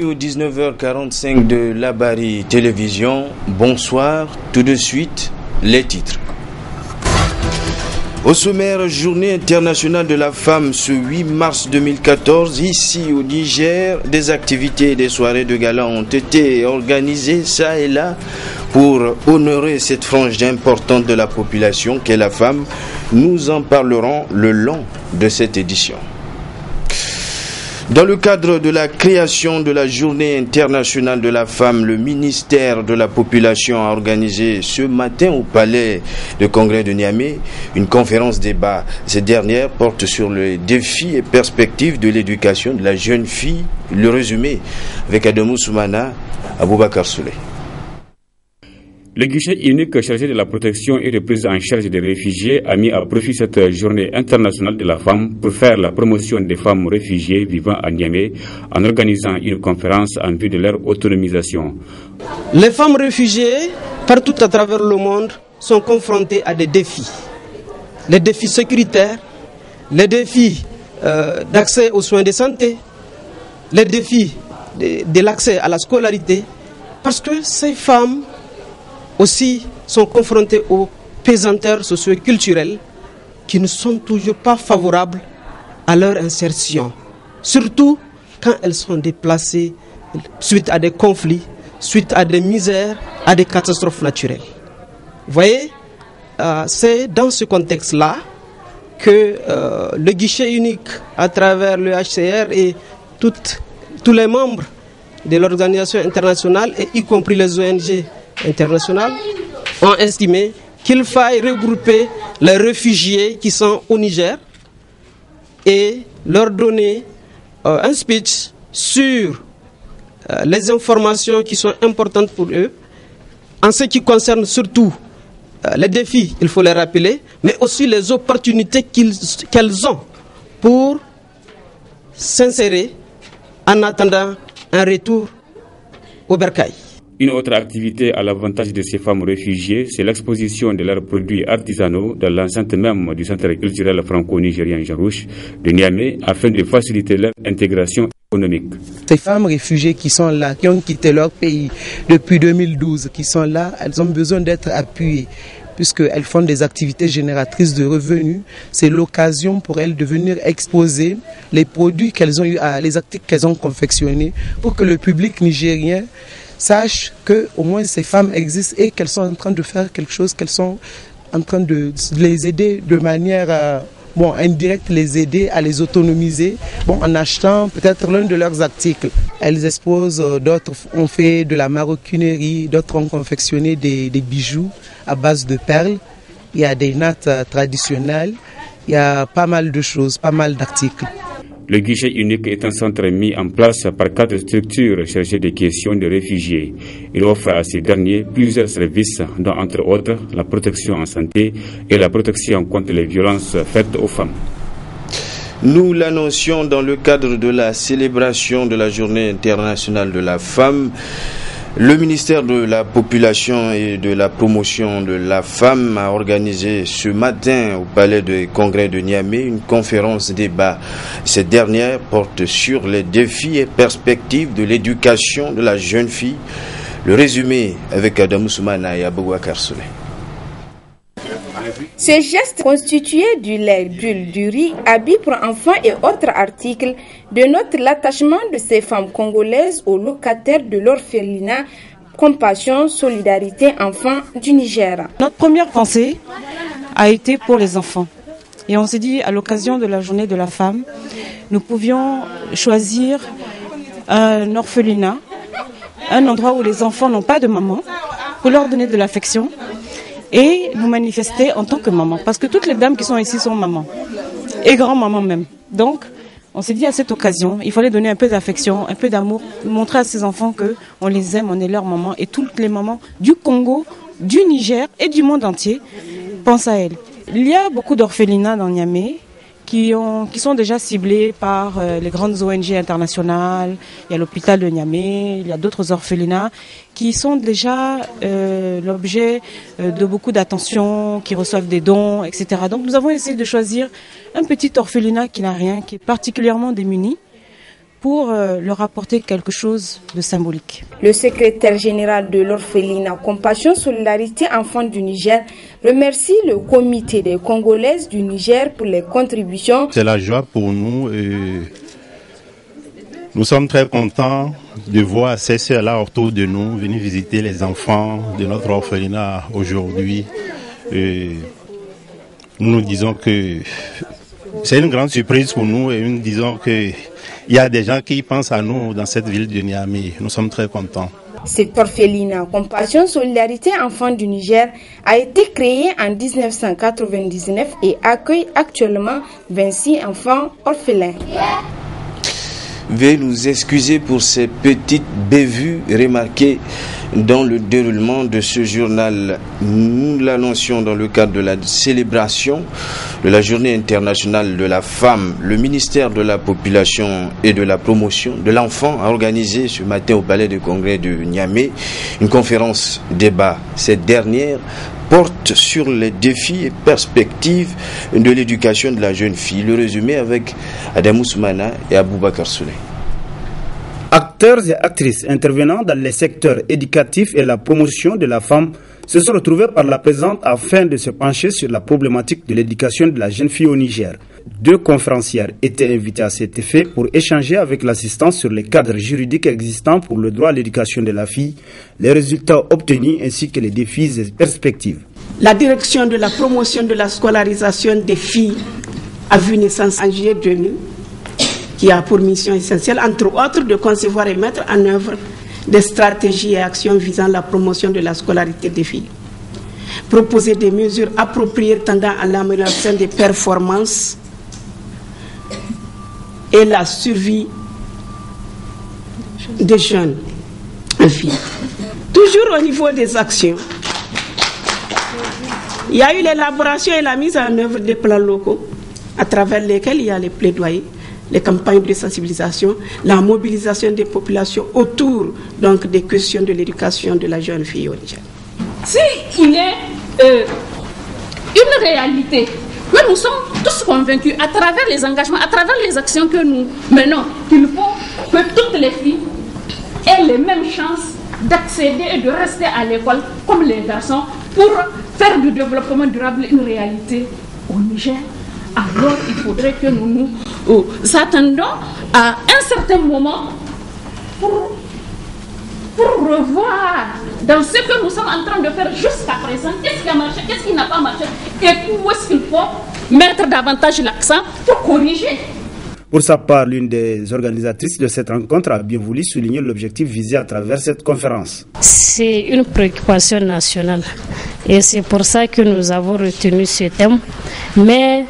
aux 19h45 de Labari Télévision. Bonsoir, tout de suite, les titres. Au sommaire, Journée internationale de la femme ce 8 mars 2014, ici au Niger, des activités et des soirées de gala ont été organisées ça et là pour honorer cette frange importante de la population qu'est la femme. Nous en parlerons le long de cette édition. Dans le cadre de la création de la Journée internationale de la femme, le ministère de la Population a organisé ce matin au Palais de Congrès de Niamey une conférence débat. Cette dernière porte sur les défis et perspectives de l'éducation de la jeune fille. Le résumé avec Adamou Soumana, Aboubakar Souley. Le guichet unique chargé de la protection et de prise en charge des réfugiés a mis à profit cette journée internationale de la femme pour faire la promotion des femmes réfugiées vivant à Niamey en organisant une conférence en vue de leur autonomisation. Les femmes réfugiées, partout à travers le monde, sont confrontées à des défis. Les défis sécuritaires, les défis d'accès aux soins de santé, les défis de l'accès à la scolarité, parce que ces femmes aussi sont confrontés aux pesanteurs socio-culturelles qui ne sont toujours pas favorables à leur insertion. Surtout quand elles sont déplacées suite à des conflits, suite à des misères, à des catastrophes naturelles. Vous voyez, c'est dans ce contexte-là que le guichet unique à travers le HCR et tous les membres de l'organisation internationale, et y compris les ONG internationales, ont estimé qu'il faille regrouper les réfugiés qui sont au Niger et leur donner un speech sur les informations qui sont importantes pour eux, en ce qui concerne surtout les défis, il faut les rappeler, mais aussi les opportunités qu'elles ont pour s'insérer en attendant un retour au bercail. Une autre activité à l'avantage de ces femmes réfugiées, c'est l'exposition de leurs produits artisanaux dans l'enceinte même du centre culturel franco-nigérien Jean-Rouch de Niamey afin de faciliter leur intégration économique. Ces femmes réfugiées qui sont là, qui ont quitté leur pays depuis 2012, qui sont là, elles ont besoin d'être appuyées puisqu'elles font des activités génératrices de revenus. C'est l'occasion pour elles de venir exposer les produits qu'elles ont eu, les articles qu'elles ont confectionnés pour que le public nigérien sache que au moins ces femmes existent et qu'elles sont en train de faire quelque chose, qu'elles sont en train de les aider de manière indirecte, les aider à les autonomiser en achetant peut-être l'un de leurs articles. Elles exposent, d'autres ont fait de la maroquinerie, d'autres ont confectionné des bijoux à base de perles. Il y a des nattes traditionnelles, il y a pas mal de choses, pas mal d'articles. Le guichet unique est un centre mis en place par 4 structures chargées des questions de réfugiés. Il offre à ces derniers plusieurs services, dont entre autres la protection en santé et la protection contre les violences faites aux femmes. Nous l'annoncions dans le cadre de la célébration de la Journée internationale de la femme. Le ministère de la Population et de la Promotion de la Femme a organisé ce matin au Palais de Congrès de Niamey une conférence débat. Cette dernière porte sur les défis et perspectives de l'éducation de la jeune fille. Le résumé avec Adamou Soumana et Aboubakar Souley. Ce geste constitué du lait, d'huile, du riz, habits pour enfants et autres articles dénote l'attachement de ces femmes congolaises aux locataires de l'orphelinat Compassion, Solidarité Enfants du Niger. Notre première pensée a été pour les enfants. Et on s'est dit, à l'occasion de la journée de la femme, nous pouvions choisir un orphelinat, un endroit où les enfants n'ont pas de maman, pour leur donner de l'affection et nous manifester en tant que maman. Parce que toutes les dames qui sont ici sont mamans, et grand-mamans même. Donc, on s'est dit à cette occasion, il fallait donner un peu d'affection, un peu d'amour, montrer à ces enfants qu'on les aime, on est leur maman. Et toutes les mamans du Congo, du Niger et du monde entier pensent à elles. Il y a beaucoup d'orphelinats dans Niamey qui sont déjà ciblés par les grandes ONG internationales. Il y a l'hôpital de Niamey, il y a d'autres orphelinats qui sont déjà l'objet de beaucoup d'attention, qui reçoivent des dons, etc. Donc nous avons essayé de choisir un petit orphelinat qui n'a rien, qui est particulièrement démuni, pour leur apporter quelque chose de symbolique. Le secrétaire général de l'orphelinat Compassion Solidarité Enfants du Niger remercie le comité des Congolaises du Niger pour les contributions. C'est la joie pour nous et nous sommes très contents de voir ces sœurs-là autour de nous venir visiter les enfants de notre orphelinat aujourd'hui. Et nous disons que c'est une grande surprise pour nous et nous disons qu'il y a des gens qui pensent à nous dans cette ville de Niamey. Nous sommes très contents. Cet orphelinat Compassion Solidarité Enfants du Niger a été créé en 1999 et accueille actuellement 26 enfants orphelins. Veuillez nous excuser pour ces petites bévues remarquées dans le déroulement de ce journal. Nous l'annoncions dans le cadre de la célébration de la Journée internationale de la femme. Le ministère de la Population et de la Promotion de l'Enfant a organisé ce matin au Palais de Congrès de Niamey une conférence débat. Cette dernière porte sur les défis et perspectives de l'éducation de la jeune fille. Le résumé avec Adam Ousmana et Aboubakar Souley. Acteurs et actrices intervenant dans les secteurs éducatifs et la promotion de la femme se sont retrouvés par la présente afin de se pencher sur la problématique de l'éducation de la jeune fille au Niger. 2 conférencières étaient invitées à cet effet pour échanger avec l'assistance sur les cadres juridiques existants pour le droit à l'éducation de la fille, les résultats obtenus ainsi que les défis et perspectives. La direction de la promotion de la scolarisation des filles a vu naissance en juillet 2000, qui a pour mission essentielle, entre autres, de concevoir et mettre en œuvre des stratégies et actions visant la promotion de la scolarité des filles. Proposer des mesures appropriées tendant à l'amélioration des performances et la survie des jeunes filles. Toujours au niveau des actions, il y a eu l'élaboration et la mise en œuvre des plans locaux à travers lesquels il y a les plaidoyers, les campagnes de sensibilisation, la mobilisation des populations autour donc des questions de l'éducation de la jeune fille au Niger. S'il y a une réalité que nous sommes tous convaincus à travers les engagements, à travers les actions que nous menons, qu'il faut que toutes les filles aient les mêmes chances d'accéder et de rester à l'école comme les garçons pour faire du développement durable une réalité au Niger. Alors il faudrait que nous nous attendons à un certain moment pour revoir dans ce que nous sommes en train de faire jusqu'à présent, qu'est-ce qui a marché, qu'est-ce qui n'a pas marché, et où est-ce qu'il faut mettre davantage l'accent pour corriger. Pour sa part, l'une des organisatrices de cette rencontre a bien voulu souligner l'objectif visé à travers cette conférence. C'est une préoccupation nationale et c'est pour ça que nous avons retenu ce thème. Mais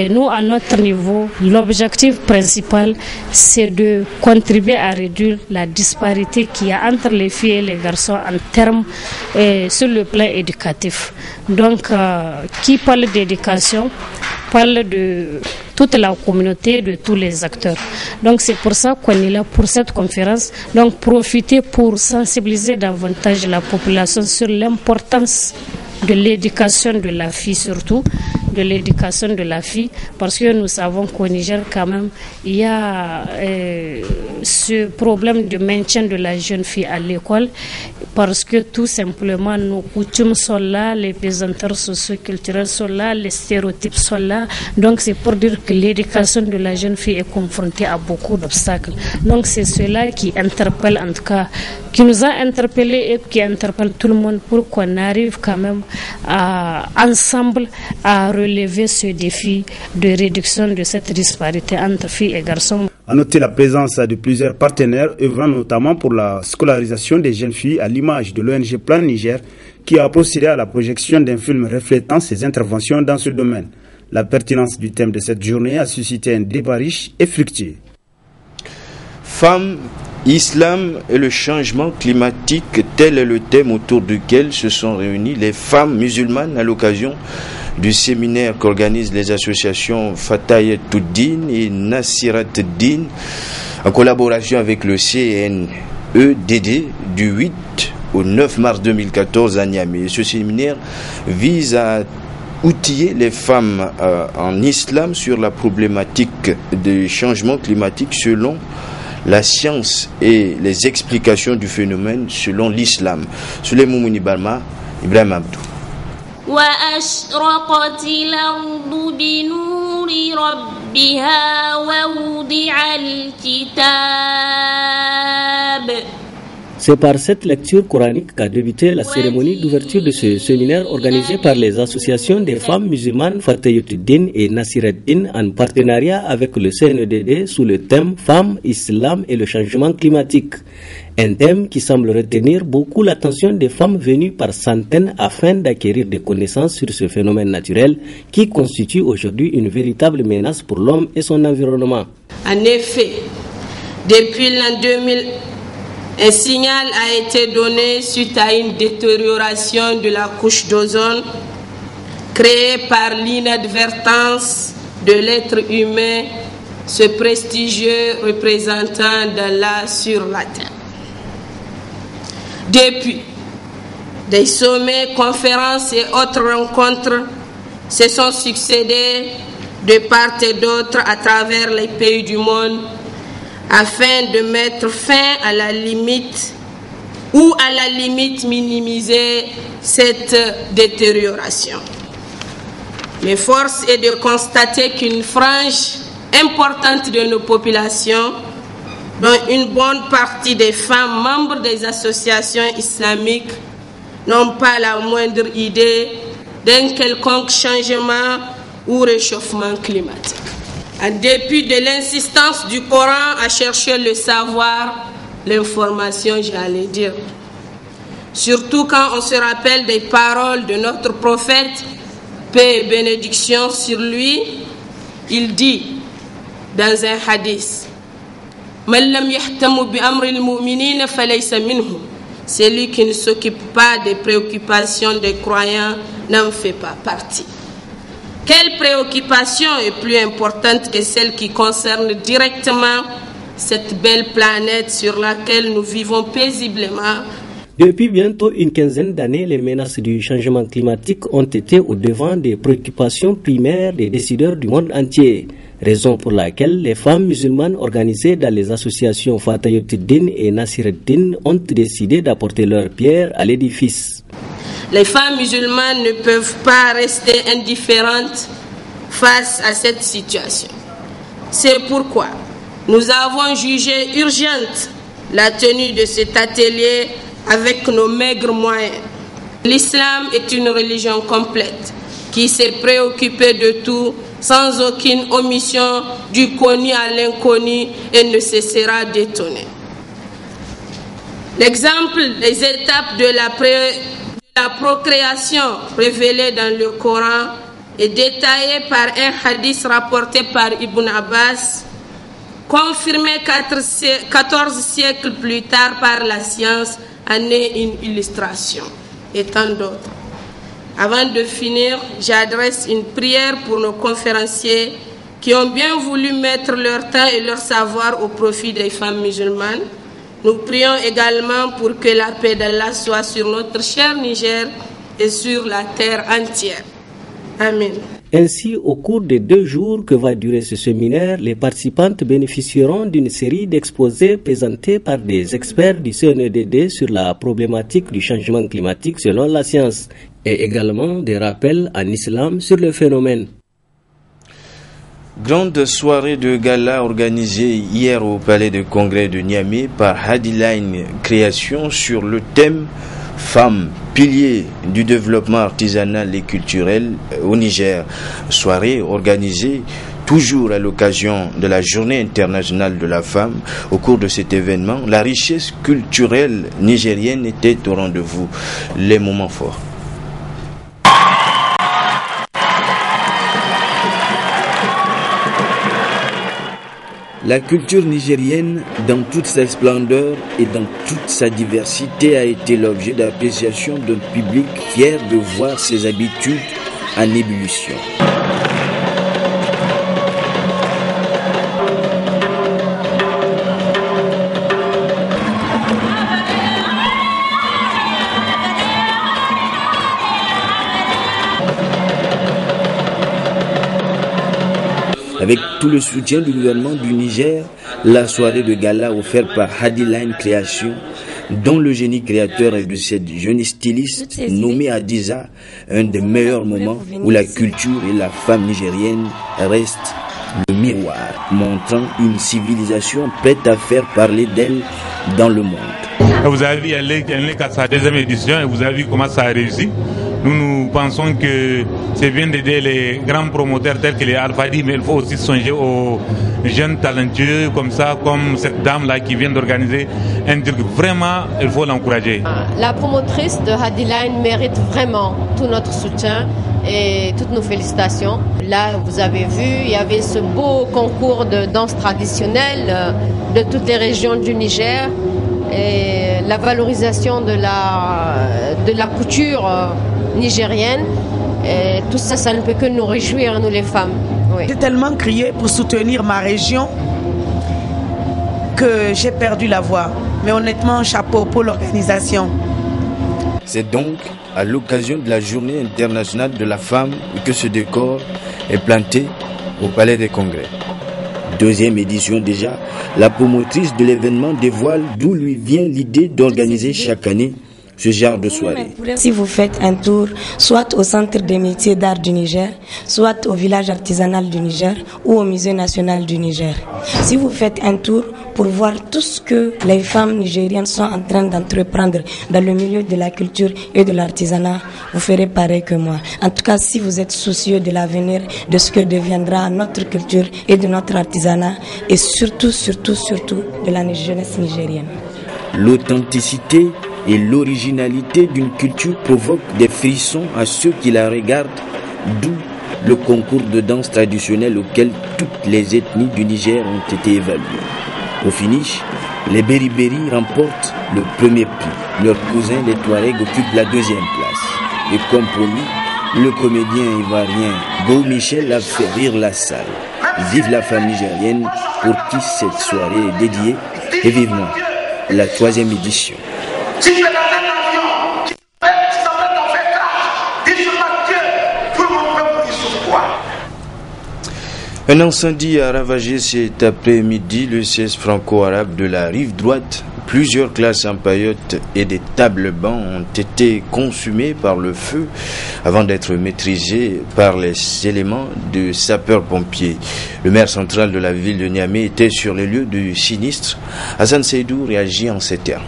nous, à notre niveau, l'objectif principal, c'est de contribuer à réduire la disparité qu'il y a entre les filles et les garçons en termes sur le plan éducatif. Donc, qui parle d'éducation parle de toute la communauté, de tous les acteurs. Donc c'est pour ça qu'on est là pour cette conférence. Donc profiter pour sensibiliser davantage la population sur l'importance de l'éducation de la fille, surtout de l'éducation de la fille, parce que nous savons qu'au Niger quand même il y a ce problème de maintien de la jeune fille à l'école, parce que tout simplement nos coutumes sont là, les pesanteurs socio-culturels sont là, les stéréotypes sont là. Donc c'est pour dire que l'éducation de la jeune fille est confrontée à beaucoup d'obstacles. Donc c'est cela qui interpelle, en tout cas qui nous a interpellés et qui interpelle tout le monde, pour qu'on arrive quand même ensemble à relever ce défi de réduction de cette disparité entre filles et garçons. À noter la présence de plusieurs partenaires œuvrant notamment pour la scolarisation des jeunes filles, à l'image de l'ONG Plan Niger, qui a procédé à la projection d'un film reflétant ses interventions dans ce domaine. La pertinence du thème de cette journée a suscité un débat riche et fructueux. Femmes, Islam et le changement climatique, tel est le thème autour duquel se sont réunies les femmes musulmanes à l'occasion du séminaire qu'organisent les associations Fatayatuddin et Nasiratuddin en collaboration avec le CNEDD du 8 au 9 mars 2014 à Niamey. Ce séminaire vise à outiller les femmes en islam sur la problématique des changements climatiques selon la science et les explications du phénomène selon l'islam. Souleymane Mouni Barma, Ibrahim Abdou. وأشرقت الأرض بنور ربها ووضع الكتاب. C'est par cette lecture coranique qu'a débuté la cérémonie d'ouverture de ce séminaire organisé par les associations des femmes musulmanes Fatayutuddin et Nasireddin en partenariat avec le CNEDD sous le thème Femmes, Islam et le changement climatique. Un thème qui semble retenir beaucoup l'attention des femmes venues par centaines afin d'acquérir des connaissances sur ce phénomène naturel qui constitue aujourd'hui une véritable menace pour l'homme et son environnement. En effet, depuis l'an 2000, un signal a été donné suite à une détérioration de la couche d'ozone créée par l'inadvertance de l'être humain, ce prestigieux représentant d'Allah sur la terre. Depuis, des sommets, conférences et autres rencontres se sont succédés de part et d'autre à travers les pays du monde afin de mettre fin à la limite ou à la limite minimiser cette détérioration. Mais force est de constater qu'une frange importante de nos populations, dont une bonne partie des femmes membres des associations islamiques, n'ont pas la moindre idée d'un quelconque changement ou réchauffement climatique. En dépit de l'insistance du Coran à chercher le savoir, l'information, j'allais dire. Surtout quand on se rappelle des paroles de notre prophète, paix et bénédiction sur lui, il dit dans un hadith, celui qui ne s'occupe pas des préoccupations des croyants n'en fait pas partie. Quelle préoccupation est plus importante que celle qui concerne directement cette belle planète sur laquelle nous vivons paisiblement? Depuis bientôt une quinzaine d'années, les menaces du changement climatique ont été au devant des préoccupations primaires des décideurs du monde entier. Raison pour laquelle les femmes musulmanes organisées dans les associations Fatayutuddin et Nasireddin ont décidé d'apporter leur pierre à l'édifice. Les femmes musulmanes ne peuvent pas rester indifférentes face à cette situation. C'est pourquoi nous avons jugé urgente la tenue de cet atelier avec nos maigres moyens. L'islam est une religion complète qui s'est préoccupée de tout sans aucune omission du connu à l'inconnu et ne cessera d'étonner. L'exemple des étapes de la procréation révélée dans le Coran est détaillé par un hadith rapporté par Ibn Abbas, confirmé 14 siècles plus tard par la science, en est une illustration, et tant d'autres. Avant de finir, j'adresse une prière pour nos conférenciers qui ont bien voulu mettre leur temps et leur savoir au profit des femmes musulmanes. Nous prions également pour que la paix d'Allah soit sur notre cher Niger et sur la terre entière. Amen. Ainsi, au cours des 2 jours que va durer ce séminaire, les participantes bénéficieront d'une série d'exposés présentés par des experts du CNEDD sur la problématique du changement climatique selon la science et également des rappels en islam sur le phénomène. Grande soirée de gala organisée hier au Palais de Congrès de Niamey par Hadiline Création sur le thème Femmes, piliers du développement artisanal et culturel au Niger. Soirée organisée toujours à l'occasion de la Journée internationale de la femme. Au cours de cet événement, la richesse culturelle nigérienne était au rendez-vous. Les moments forts. La culture nigérienne, dans toute sa splendeur et dans toute sa diversité, a été l'objet d'appréciation d'un public fier de voir ses habitudes en ébullition. Avec tout le soutien du gouvernement du Niger, la soirée de gala offerte par Hadiline Création, dont le génie créateur est de cette jeune styliste nommée Adiza, un des meilleurs moments où la culture et la femme nigérienne restent le miroir, montrant une civilisation prête à faire parler d'elle dans le monde. Vous avez vu, elle est à sa deuxième édition et vous avez vu comment ça a réussi. Nous pensons que c'est bien d'aider les grands promoteurs tels que les Alfadi, mais il faut aussi songer aux jeunes talentueux comme ça, comme cette dame-là qui vient d'organiser un truc. Vraiment, il faut l'encourager. La promotrice de Hadiline mérite vraiment tout notre soutien et toutes nos félicitations. Là, vous avez vu, il y avait ce beau concours de danse traditionnelle de toutes les régions du Niger et la valorisation de la couture nigérienne. Et tout ça, ça ne peut que nous réjouir, nous les femmes. Oui. J'ai tellement crié pour soutenir ma région que j'ai perdu la voix. Mais honnêtement, chapeau pour l'organisation. C'est donc à l'occasion de la Journée internationale de la femme que ce décor est planté au Palais des Congrès. Deuxième édition déjà, la promotrice de l'événement dévoile d'où lui vient l'idée d'organiser chaque année ce genre de soirée. Si vous faites un tour, soit au Centre des métiers d'art du Niger, soit au village artisanal du Niger ou au Musée national du Niger. Si vous faites un tour pour voir tout ce que les femmes nigériennes sont en train d'entreprendre dans le milieu de la culture et de l'artisanat, vous ferez pareil que moi. En tout cas, si vous êtes soucieux de l'avenir, de ce que deviendra notre culture et de notre artisanat, et surtout de la jeunesse nigérienne. L'authenticité et l'originalité d'une culture provoquent des frissons à ceux qui la regardent, d'où le concours de danse traditionnelle auquel toutes les ethnies du Niger ont été évaluées. Au finish, les Beriberi remportent le premier prix. Leurs cousins, les Touaregs, occupent la deuxième place. Et comme promis, le comédien ivoirien Beau Michel a fait rire la salle. Vive la femme nigérienne pour qui cette soirée est dédiée et vivement la 3e édition. Si tu es dans un avion, tu t'apprêtes à faire crash, dis sur ma Dieu, tout le monde peut mourir sur toi. Un incendie a ravagé cet après-midi le siège franco-arabe de la rive droite. Plusieurs classes en paillotes et des tables bancs ont été consumées par le feu avant d'être maîtrisées par les éléments de sapeurs-pompiers. Le maire central de la ville de Niamey était sur les lieux du sinistre. Hassan Seydou réagit en ces termes.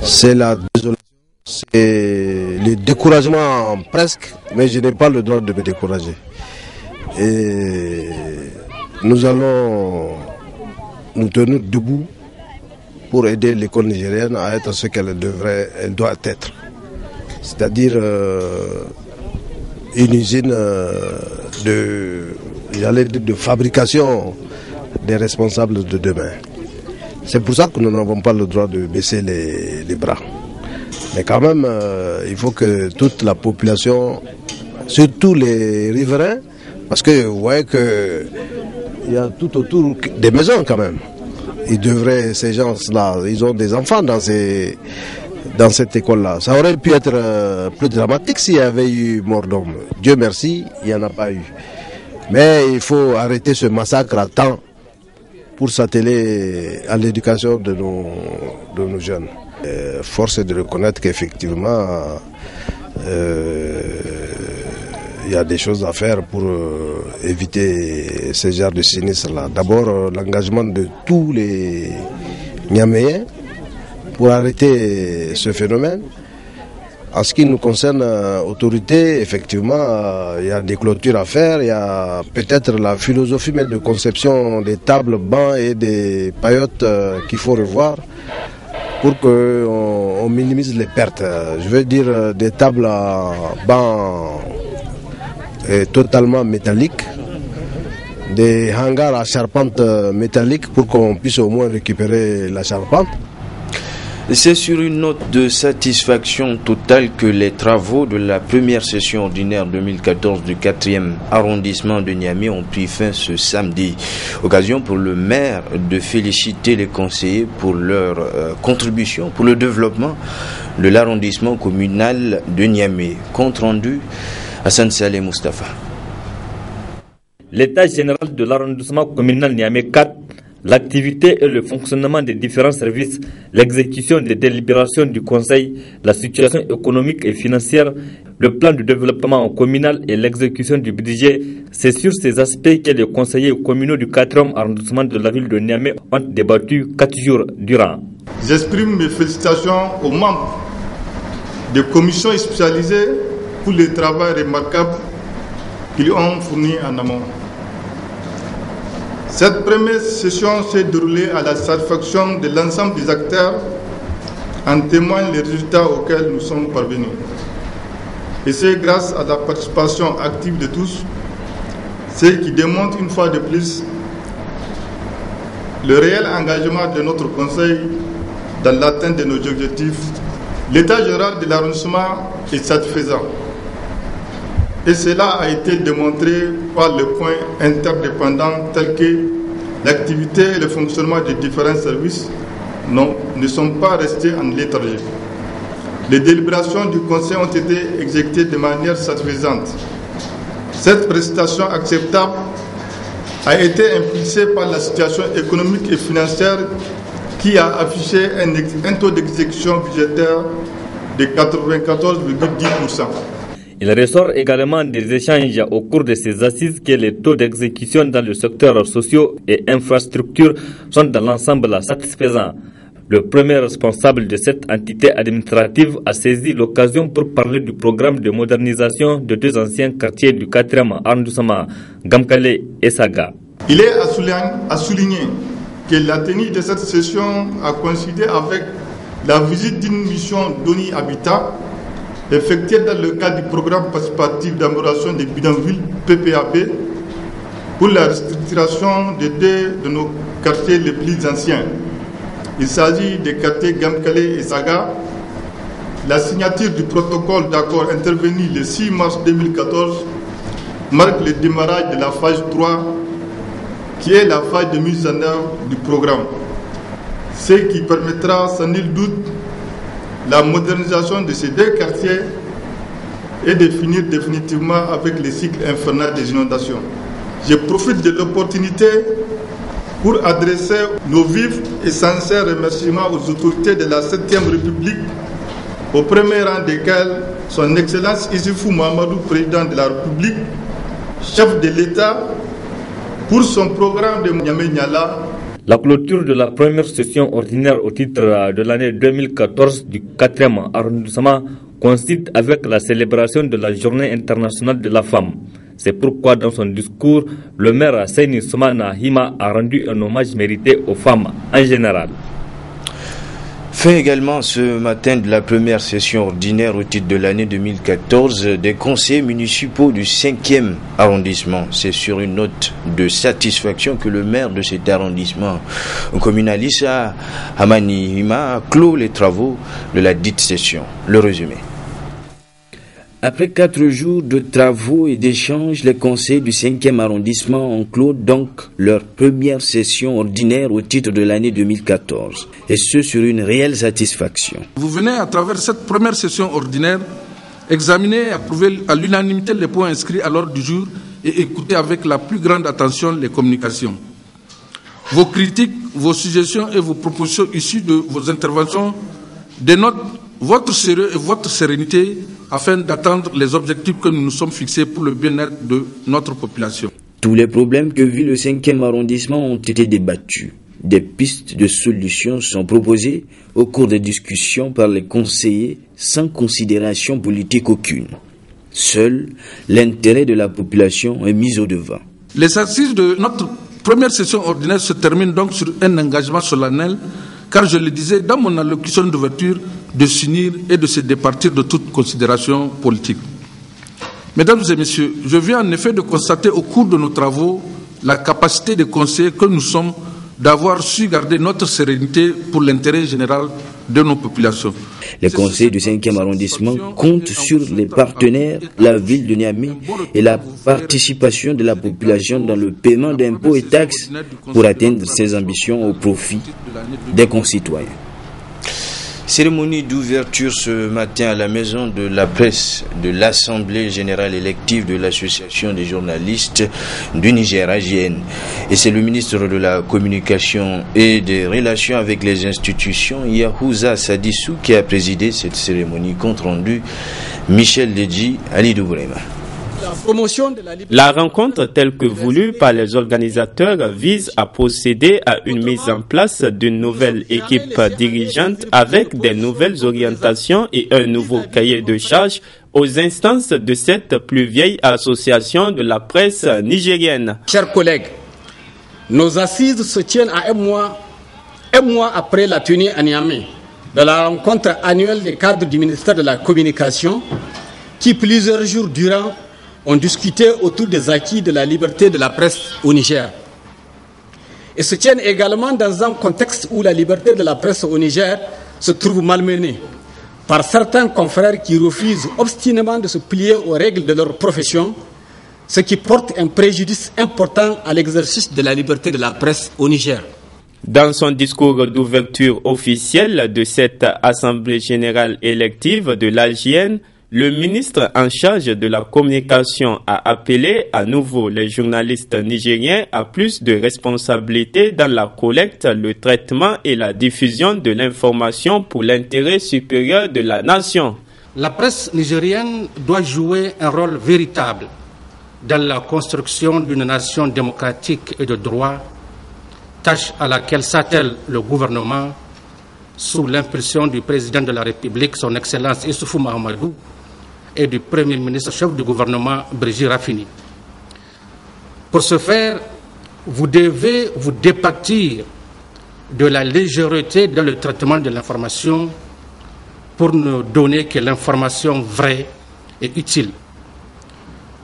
C'est la désolation, c'est le découragement presque, mais je n'ai pas le droit de me décourager. Et nous allons nous tenir debout pour aider l'école nigérienne à être ce qu'elle doit être. C'est-à-dire une usine de fabrication des responsables de demain. C'est pour ça que nous n'avons pas le droit de baisser les bras. Mais quand même, il faut que toute la population, surtout les riverains, parce que vous voyez qu'il y a tout autour des maisons quand même. Ils devraient, ces gens-là, ils ont des enfants dans cette école-là. Ça aurait pu être plus dramatique s'il y avait eu mort d'homme. Dieu merci, il n'y en a pas eu. Mais il faut arrêter ce massacre à temps pour s'atteler à l'éducation de nos jeunes. Force est de reconnaître qu'effectivement, il y a des choses à faire pour éviter ce genre de sinistre-là. D'abord, l'engagement de tous les Niaméens pour arrêter ce phénomène. En ce qui nous concerne, autorité, effectivement, il y a des clôtures à faire, il y a peut-être la philosophie même de conception des tables, bancs et des paillotes qu'il faut revoir pour qu'on minimise les pertes. Je veux dire des tables bancs totalement métalliques, des hangars à charpente métallique pour qu'on puisse au moins récupérer la charpente. C'est sur une note de satisfaction totale que les travaux de la première session ordinaire 2014 du 4e arrondissement de Niamey ont pris fin ce samedi. Occasion pour le maire de féliciter les conseillers pour leur contribution pour le développement de l'arrondissement communal de Niamey. Compte rendu, Hassan Saleh Mustafa. L'état général de l'arrondissement communal Niamey 4, l'activité et le fonctionnement des différents services, l'exécution des délibérations du Conseil, la situation économique et financière, le plan de développement communal et l'exécution du budget, c'est sur ces aspects que les conseillers communaux du 4e arrondissement de la ville de Niamey ont débattu 4 jours durant. J'exprime mes félicitations aux membres des commissions spécialisées pour le travail remarquable qu'ils ont fourni en amont. Cette première session s'est déroulée à la satisfaction de l'ensemble des acteurs, en témoignent les résultats auxquels nous sommes parvenus. Et c'est grâce à la participation active de tous, ce qui démontre une fois de plus le réel engagement de notre Conseil dans l'atteinte de nos objectifs. L'état général de l'arrondissement est satisfaisant. Et cela a été démontré par les points interdépendants tels que l'activité et le fonctionnement des différents services ne sont pas restés en léthargie. Les délibérations du Conseil ont été exécutées de manière satisfaisante. Cette prestation acceptable a été impulsée par la situation économique et financière qui a affiché un taux d'exécution budgétaire de 94,10%. Il ressort également des échanges au cours de ces assises que les taux d'exécution dans le secteur sociaux et infrastructures sont dans l'ensemble satisfaisants. Le premier responsable de cette entité administrative a saisi l'occasion pour parler du programme de modernisation de 2 anciens quartiers du 4e arrondissement, Gamkale et Saga. Il est à souligner que la tenue de cette session a coïncidé avec la visite d'une mission d'ONI Habitat effectuée dans le cadre du programme participatif d'amélioration des bidonvilles PPAB pour la restructuration de 2 de nos quartiers les plus anciens. Il s'agit des quartiers Gamkale et Saga. La signature du protocole d'accord intervenu le 6 mars 2014 marque le démarrage de la phase 3 qui est la phase de mise en œuvre du programme. Ce qui permettra sans nul doute la modernisation de ces 2 quartiers et de finir définitivement avec le cycle infernal des inondations. Je profite de l'opportunité pour adresser nos vifs et sincères remerciements aux autorités de la 7e République, au premier rang desquels son Excellence Issoufou Mahamadou, président de la République, chef de l'État, pour son programme de Niamey-Niala. La clôture de la première session ordinaire au titre de l'année 2014 du 4e arrondissement coïncide avec la célébration de la Journée internationale de la femme. C'est pourquoi dans son discours, le maire Seyni Soumana Hima a rendu un hommage mérité aux femmes en général. Fin également ce matin de la première session ordinaire au titre de l'année 2014 des conseillers municipaux du 5e arrondissement. C'est sur une note de satisfaction que le maire de cet arrondissement communal Issa Hamani Hima a clos les travaux de la dite session. Le résumé. Après 4 jours de travaux et d'échanges, les conseils du 5e arrondissement ont clos donc leur première session ordinaire au titre de l'année 2014, et ce sur une réelle satisfaction. Vous venez à travers cette première session ordinaire examiner et approuver à l'unanimité les points inscrits à l'ordre du jour et écouter avec la plus grande attention les communications. Vos critiques, vos suggestions et vos propositions issues de vos interventions dénotent votre sérieux et votre sérénité afin d'atteindre les objectifs que nous nous sommes fixés pour le bien-être de notre population. Tous les problèmes que vit le 5e arrondissement ont été débattus. Des pistes de solutions sont proposées au cours des discussions par les conseillers sans considération politique aucune. Seul l'intérêt de la population est mis au devant. L'exercice de notre première session ordinaire se termine donc sur un engagement solennel, car je le disais dans mon allocution d'ouverture, de s'unir et de se départir de toute considération politique. Mesdames et messieurs, je viens en effet de constater au cours de nos travaux la capacité des conseillers que nous sommes d'avoir su garder notre sérénité pour l'intérêt général de nos populations. Les conseils du 5e arrondissement comptent sur les partenaires, la ville de Niamey et la participation de la population dans le paiement d'impôts et taxes pour atteindre ses ambitions au profit des concitoyens. Cérémonie d'ouverture ce matin à la maison de la presse de l'Assemblée générale élective de l'Association des journalistes du Niger, AJN. Et c'est le ministre de la Communication et des Relations avec les institutions, Yahouza Sadissou, qui a présidé cette cérémonie. Compte rendu, Michel Deji, Ali Doubrema. La rencontre telle que voulue par les organisateurs vise à procéder à une mise en place d'une nouvelle équipe dirigeante avec des nouvelles orientations et un nouveau cahier de charges aux instances de cette plus vieille association de la presse nigérienne. Chers collègues, nos assises se tiennent à un mois après la tenue à Niamey de la rencontre annuelle des cadres du ministère de la Communication qui plusieurs jours durant ont discuté autour des acquis de la liberté de la presse au Niger. Et se tiennent également dans un contexte où la liberté de la presse au Niger se trouve malmenée par certains confrères qui refusent obstinément de se plier aux règles de leur profession, ce qui porte un préjudice important à l'exercice de la liberté de la presse au Niger. Dans son discours d'ouverture officielle de cette Assemblée générale élective de l'AJN, le ministre en charge de la communication a appelé à nouveau les journalistes nigériens à plus de responsabilités dans la collecte, le traitement et la diffusion de l'information pour l'intérêt supérieur de la nation. La presse nigérienne doit jouer un rôle véritable dans la construction d'une nation démocratique et de droit, tâche à laquelle s'attelle le gouvernement sous l'impulsion du président de la République, son Excellence Issoufou Mahamadou, et du Premier ministre chef du gouvernement, Brigitte Raffini. Pour ce faire, vous devez vous départir de la légèreté dans le traitement de l'information pour ne donner que l'information vraie et utile.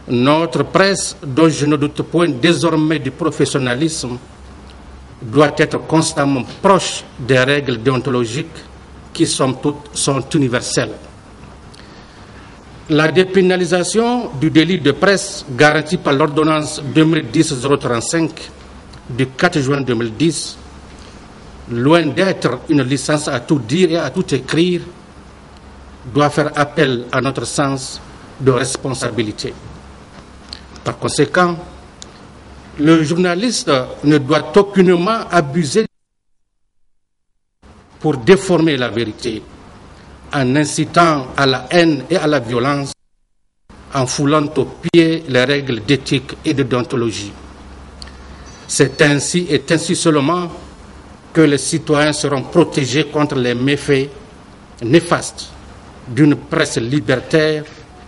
Notre presse, dont je ne doute point désormais du professionnalisme, doit être constamment proche des règles déontologiques qui, somme toute, sont universelles. La dépénalisation du délit de presse garantie par l'ordonnance 2010-035 du 4 juin 2010, loin d'être une licence à tout dire et à tout écrire, doit faire appel, à notre sens, de responsabilité. Par conséquent, le journaliste ne doit aucunement abuser pour déformer la vérité, en incitant à la haine et à la violence, en foulant aux pieds les règles d'éthique et de déontologie. C'est ainsi et ainsi seulement que les citoyens seront protégés contre les méfaits néfastes d'une presse libertaire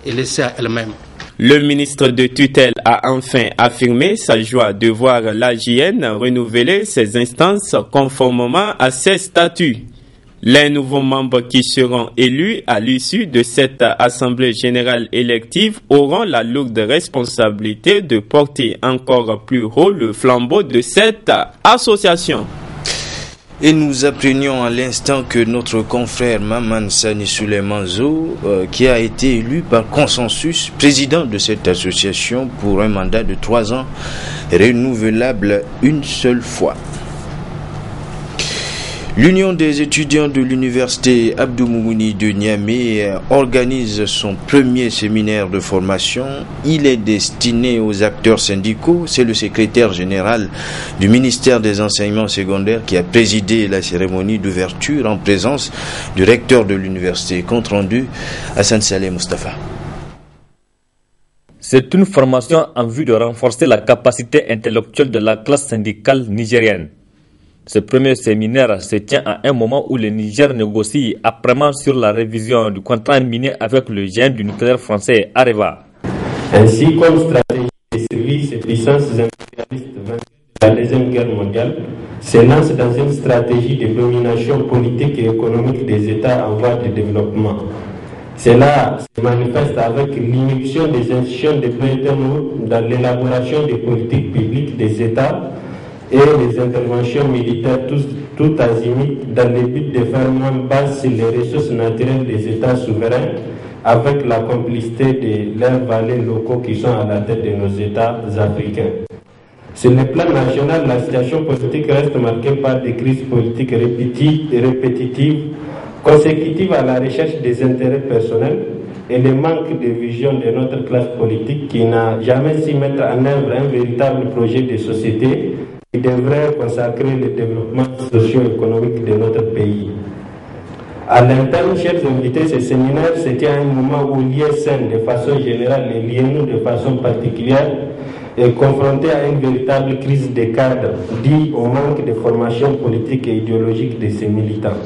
et laissée à elle-même. Le ministre de tutelle a enfin affirmé sa joie de voir l'AJN renouveler ses instances conformément à ses statuts. Les nouveaux membres qui seront élus à l'issue de cette Assemblée générale élective auront la lourde responsabilité de porter encore plus haut le flambeau de cette association. Et nous apprenions à l'instant que notre confrère Maman Sani Souleymane-Zo, qui a été élu par consensus président de cette association pour un mandat de 3 ans, renouvelable une seule fois. L'Union des étudiants de l'Université Abdou Moumouni de Niamey organise son premier séminaire de formation. Il est destiné aux acteurs syndicaux. C'est le secrétaire général du ministère des enseignements secondaires qui a présidé la cérémonie d'ouverture en présence du recteur de l'université. Compte rendu, Hassan Saleh Mustafa. C'est une formation en vue de renforcer la capacité intellectuelle de la classe syndicale nigérienne. Ce premier séminaire se tient à un moment où le Niger négocie âprement sur la révision du contrat minier avec le géant du nucléaire français Areva. Ainsi, comme stratégie de service et puissances impérialistes vaincues de la Deuxième Guerre mondiale, se lance dans une stratégie de domination politique et économique des États en voie de développement. Cela se manifeste avec l'inhibition des institutions de Bretton Woods dans l'élaboration des politiques publiques des États et les interventions militaires tout azimut dans le but de faire moins base sur les ressources naturelles des États souverains avec la complicité de leurs valets locaux qui sont à la tête de nos États africains. Sur le plan national, la situation politique reste marquée par des crises politiques répétitives consécutive à la recherche des intérêts personnels et le manque de vision de notre classe politique qui n'a jamais su mettre en œuvre un véritable projet de société qui devrait consacrer le développement socio-économique de notre pays. À l'interne, chers invités, ce séminaire, c'était un moment où l'ISN, de façon générale, et l'INU de façon particulière, est confronté à une véritable crise des cadres, due au manque de formation politique et idéologique de ses militants.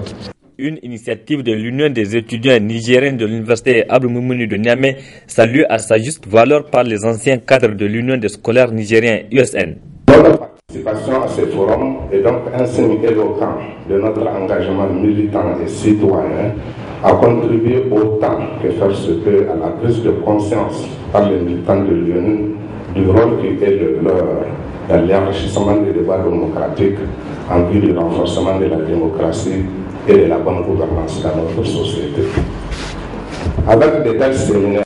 Une initiative de l'Union des étudiants nigériens de l'Université Abdou Moumouni de Niamey, saluée à sa juste valeur par les anciens cadres de l'Union des scolaires nigériens USN. Notre participation à ce forum est donc un signe éloquent de notre engagement militant et citoyen à contribuer autant que faire se peut à la prise de conscience par les militants de l'UNU du rôle qui est le leur dans l'enrichissement des débats démocratiques en vue du renforcement de la démocratie et de la bonne gouvernance dans notre société. Avec de tels séminaires,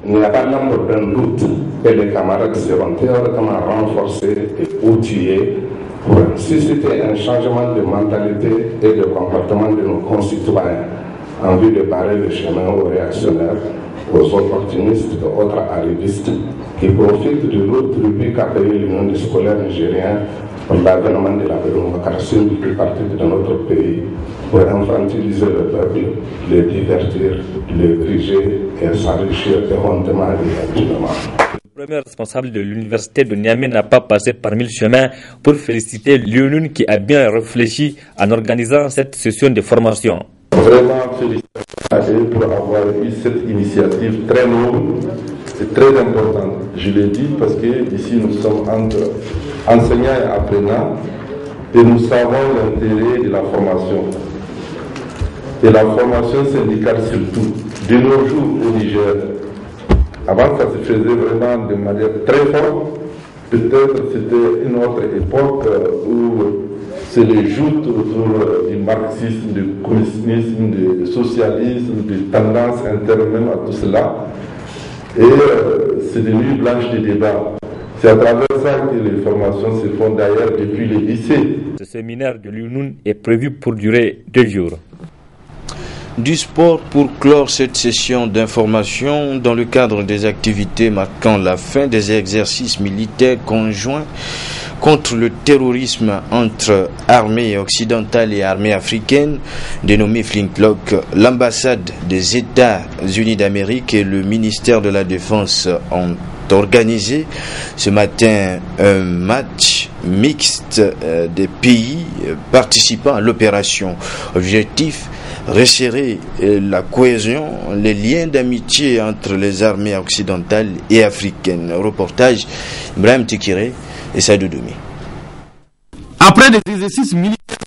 il n'y a pas l'ombre d'un doute que les camarades seront théoriquement renforcés et outillés pour susciter un changement de mentalité et de comportement de nos concitoyens en vue de barrer le chemin aux réactionnaires, aux opportunistes et autres arrivistes qui profitent de l'autre tribut qu'a payé l'Union des scolaires nigériens pour l'avènement de la démocratie du parti de notre pays, pour infantiliser le peuple, le divertir, le griger et s'enrichir éhontément et intimement. Le premier responsable de l'université de Niamey n'a pas passé par mille chemins pour féliciter l'UNUN qui a bien réfléchi en organisant cette session de formation. Vraiment félicitations à eux pour avoir eu cette initiative très noble et très importante. Je l'ai dit parce que ici nous sommes entre enseignants et apprenants et nous savons l'intérêt de la formation. Et la formation syndicale surtout. De nos jours au Niger, avant ça se faisait vraiment de manière très forte. Peut-être c'était une autre époque où c'est les joutes autour du marxisme, du communisme, du socialisme, des tendances internes même à tout cela. Et c'est des nuits blanches de débat. C'est à travers ça que les formations se font d'ailleurs depuis les lycées. Ce séminaire de l'UNUN est prévu pour durer 2 jours. Du sport pour clore cette session d'information dans le cadre des activités marquant la fin des exercices militaires conjoints contre le terrorisme entre armée occidentale et armée africaine, dénommé Flintlock. L'ambassade des États-Unis d'Amérique et le ministère de la Défense ont organisé ce matin un match mixte des pays participant à l'opération. Objectif: resserrer la cohésion, les liens d'amitié entre les armées occidentales et africaines. Reportage Ibrahim Tikiré et Saïdou Doumi. Après des exercices militaires,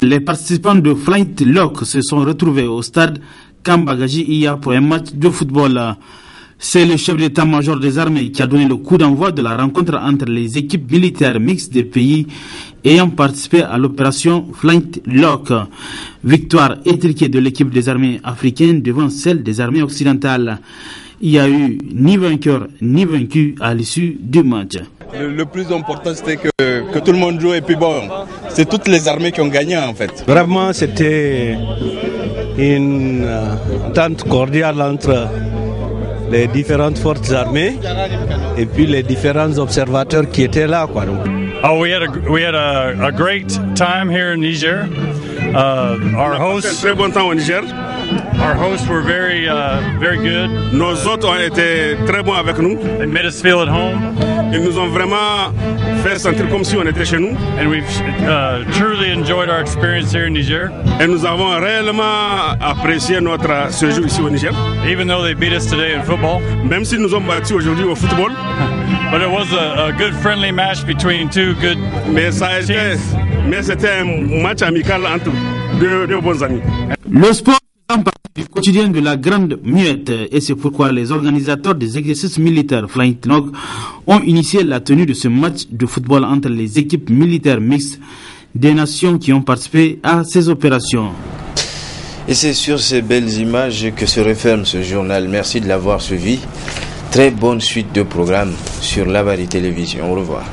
les participants de Flintlock se sont retrouvés au stade Kambagaji hier pour un match de football. C'est le chef d'état-major des armées qui a donné le coup d'envoi de la rencontre entre les équipes militaires mixtes des pays ayant participé à l'opération Flintlock. Victoire étriquée de l'équipe des armées africaines devant celle des armées occidentales. Il n'y a eu ni vainqueur ni vaincu à l'issue du match. Le plus important, c'était que tout le monde joue et puis bon, c'est toutes les armées qui ont gagné en fait. Vraiment, c'était une entente cordiale entre les différentes forces armées et puis les différents observateurs qui étaient là, quoi. Donc. Oh, we had a great time here in Niger. Our hosts, très bon temps au Niger. Our hosts were very good. Nos hôtes ont été très bons avec nous. They made us feel at home. Ils nous ont vraiment fait sentir comme si on était chez nous. And we've truly enjoyed our experience here in Niger. Et nous avons réellement apprécié notre séjour ici au Niger. Even though they beat us today in football. Même si nous ont battu aujourd'hui au football. But it was a good friendly match between two good teams. Mais c'était un match amical entre deux bons amis. Le sport faisant partie du quotidien de la Grande Muette, et c'est pourquoi les organisateurs des exercices militaires Flintlock ont initié la tenue de ce match de football entre les équipes militaires mixtes des nations qui ont participé à ces opérations. Et c'est sur ces belles images que se referme ce journal. Merci de l'avoir suivi. Très bonne suite de programmes sur Labari Télévision. Au revoir.